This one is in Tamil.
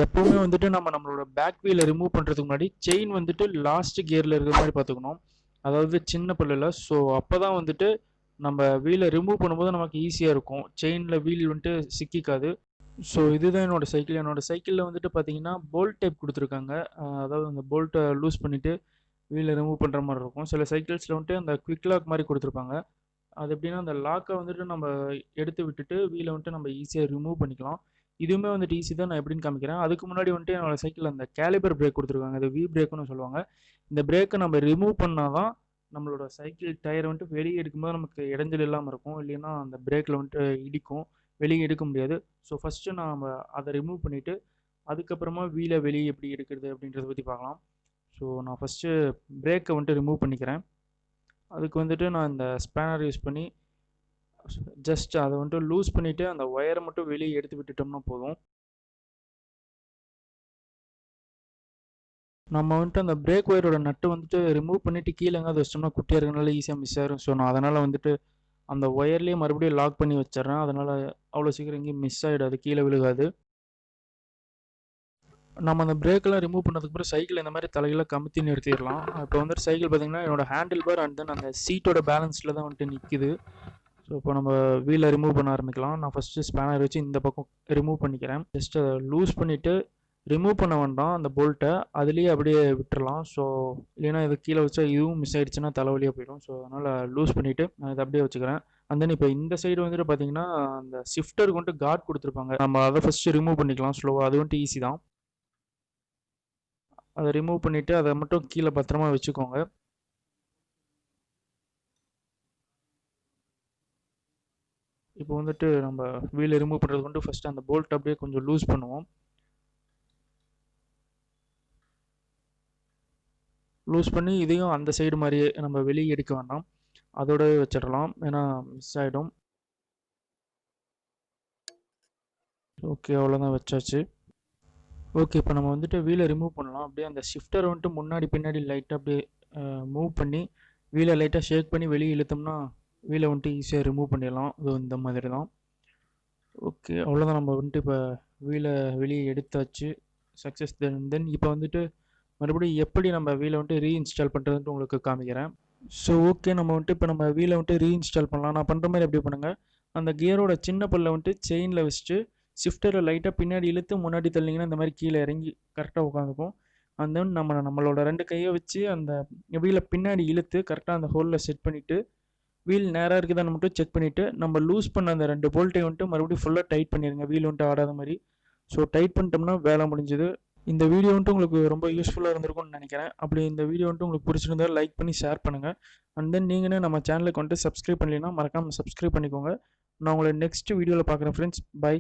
எப்பவுமே வந்துட்டு நம்மளோட பேக் வீலை ரிமூவ் பண்ணுறதுக்கு முன்னாடி செயின் வந்துட்டு லாஸ்ட் கியரில் இருக்கிற மாதிரி பார்த்துக்கணும். அதாவது சின்ன பல்லில். ஸோ அப்போ தான் வந்துட்டு நம்ம வீலை ரிமூவ் பண்ணும்போது நமக்கு ஈஸியாக இருக்கும். செயினில் வீல் வந்துட்டு சிக்கிக்காது. ஸோ இதுதான் என்னோட சைக்கிளில் வந்துட்டு பார்த்தீங்கன்னா போல்ட் டைப் கொடுத்துருக்காங்க. அதாவது அந்த போல்ட்டை லூஸ் பண்ணிவிட்டு வீலை ரிமூவ் பண்ணுற மாதிரி இருக்கும். சில சைக்கிள்ஸில் வந்துட்டு அந்த குவிக் லாக் மாதிரி கொடுத்துருப்பாங்க. அது எப்படின்னா அந்த லாக்கை வந்துட்டு நம்ம எடுத்து விட்டுட்டு வீலை வந்துட்டு நம்ம ஈஸியாக ரிமூவ் பண்ணிக்கலாம். இதுவுமே வந்துட்டு ஈஸி தான். நான் எப்படின்னு காமிக்கிறேன். அதுக்கு முன்னாடி வந்துட்டு என்னோட சைக்கிள் அந்த கேலிபர் பிரேக் கொடுத்துருக்காங்க. அது வி பிரேக்குன்னு சொல்லுவாங்க. இந்த பிரேக்கை நம்ம ரிமூவ் பண்ணால் தான் நம்மளோட சைக்கிள் டயரை வந்துட்டு வெளியே எடுக்கும்போது நமக்கு இடைஞ்சல் இல்லாமல் இருக்கும். இல்லைன்னா அந்த பிரேக்கில் வந்துட்டு இடிக்கும், வெளியே எடுக்க முடியாது. ஸோ ஃபஸ்ட்டு நம்ம அதை ரிமூவ் பண்ணிவிட்டு அதுக்கப்புறமா வீலை வெளியே எப்படி எடுக்கிறது அப்படின்றத பற்றி பார்க்கலாம். ஸோ நான் ஃபஸ்ட்டு பிரேக்கை வந்துட்டு ரிமூவ் பண்ணிக்கிறேன். அதுக்கு வந்துட்டு நான் இந்த ஸ்பேனர் யூஸ் பண்ணி ஜஸ்ட் அதை வந்துட்டு லூஸ் பண்ணிவிட்டு அந்த ஒயரை மட்டும் வெளியே எடுத்து விட்டுட்டோம்னா போதும். நம்ம வந்துட்டு அந்த பிரேக் ஒயரோட நட்டு வந்துட்டு ரிமூவ் பண்ணிவிட்டு கீழே எங்காவது வச்சோம்னா குட்டியாக இருக்கனால ஈஸியாக மிஸ் ஆயிரும். ஸோ நான் அதனால் வந்துட்டு அந்த ஒயர்லேயே மறுபடியும் லாக் பண்ணி வச்சிட்றேன். அதனால் அவ்வளோ சீக்கிரம் எங்கேயும் மிஸ் ஆகிடாது, கீழே விழுகாது. நம்ம அந்த பிரேக்கெல்லாம் ரிமூவ் பண்ணதுக்கு அப்புறம் சைக்கிள் இந்த மாதிரி தலையில் கமுத்தி நிறுத்திடலாம். இப்போ வந்துட்டு சைக்கிள் பார்த்திங்கன்னா என்னோட ஹேண்டில் பார் அண்ட் தென் அந்த சீட்டோட பேலன்ஸில் தான் வந்துட்டு நிற்கிது. ஸோ இப்போ நம்ம வீலை ரிமூவ் பண்ண ஆரம்பிக்கலாம். நான் ஃபஸ்ட்டு ஸ்பேனர் வச்சு இந்த பக்கம் ரிமூவ் பண்ணிக்கிறேன். ஜஸ்ட் அதை லூஸ் பண்ணிவிட்டு ரிமூவ் பண்ண வேண்டாம் அந்த போல்ட்டை, அதுலேயே அப்படியே விட்டுறலாம். ஸோ இல்லைன்னா இது கீழே வச்சா இதுவும் மிஸ் ஆகிடுச்சுன்னா தலைவலியாக போயிடும். ஸோ அதனால் லூஸ் பண்ணிவிட்டு நான் இதை அப்படியே வச்சுக்கிறேன். அண்ட் தென் இப்போ இந்த சைடு வந்துட்டு பார்த்தீங்கன்னா அந்த ஷிஃப்டருக்கு வந்துட்டு கார்ட் கொடுத்துருப்பாங்க. நம்ம அதை ஃபஸ்ட்டு ரிமூவ் பண்ணிக்கலாம் ஸ்லோவாக. அது வந்துட்டு ஈஸி தான். அதை ரிமூவ் பண்ணிவிட்டு அதை மட்டும் கீழே பத்திரமா வச்சுக்கோங்க. இப்போ வந்துட்டு நம்ம வீலை ரிமூவ் பண்ணுறது கொண்டு ஃபஸ்ட்டு அந்த போல்ட் அப்படியே கொஞ்சம் லூஸ் பண்ணுவோம். லூஸ் பண்ணி இதையும் அந்த சைடு மாதிரியே நம்ம வெளியே எடுக்க வேண்டாம், அதோடவே வச்சிடலாம், ஏன்னா மிஸ் ஆகிடும். ஓகே, அவ்வளோதான், வச்சாச்சு. ஓகே, இப்போ நம்ம வந்துட்டு வீலை ரிமூவ் பண்ணலாம். அப்படியே அந்த ஷிஃப்டரை வந்துட்டு முன்னாடி பின்னாடி லைட்டாக அப்படியே மூவ் பண்ணி வீலை லைட்டாக ஷேக் பண்ணி வெளியே இழுத்தோம்னா வீலை வந்துட்டு ஈஸியாக ரிமூவ் பண்ணிடலாம். இது இந்த மாதிரி தான். ஓகே, அவ்வளோதான். நம்ம வந்துட்டு இப்போ வீலை வெளியே எடுத்தாச்சு, சக்ஸஸ். தென் இப்போ வந்துட்டு மறுபடியும் எப்படி நம்ம வீலை வந்துட்டு ரீஇன்ஸ்டால் பண்ணுறதுன்ட்டு உங்களுக்கு காமிக்கிறேன். ஸோ ஓகே, நம்ம வந்துட்டு இப்போ நம்ம வீலை வந்துட்டு ரீஇன்ஸ்டால் பண்ணலாம். நான் பண்ணுற மாதிரி எப்படி பண்ணுங்கள், அந்த கியரோட சின்ன பல்லை வந்துட்டு செயினில் வச்சுட்டு ஷிஃப்டரை லைட்டாக பின்னாடி இழுத்து முன்னாடி தள்ளிங்கன்னா இந்த மாதிரி கீழே இறங்கி கரெக்டாக உட்காந்துக்கும். அந்த நம்மளோட 2 கையை வச்சு அந்த வீலை பின்னாடி இழுத்து கரெக்டாக அந்த ஹோலில் செட் பண்ணிவிட்டு வீல் நேராக இருக்குதான்னு மட்டும் செக் பண்ணிவிட்டு நம்ம லூஸ் பண்ண அந்த 2 போல்ட்டை வந்துட்டு மறுபடியும் ஃபுல்லாக டைட் பண்ணிடுங்க, வீல் வந்துட்டு ஆடாத மாதிரி. ஸோ டைட் பண்ணிட்டோம்னா வேலை முடிஞ்சுது. இந்த வீடியோ வந்துட்டு உங்களுக்கு ரொம்ப யூஸ்ஃபுல்லாக இருந்திருக்கும்னு நினைக்கிறேன். அப்படி இந்த வீடியோ வந்துட்டு உங்களுக்கு பிடிச்சிருந்தால் லைக் பண்ணி ஷேர் பண்ணுங்கள். அண்ட் தென் நீங்களே நம்ம சேனலுக்கு வந்துட்டு சப்ஸ்கிரைப் பண்ணலைன்னா மறக்காமல் சப்ஸ்கிரைப் பண்ணிக்கோங்க. நான் உங்களை நெக்ஸ்ட் வீடியோவில் பார்க்குறேன் ஃப்ரெண்ட்ஸ். பை.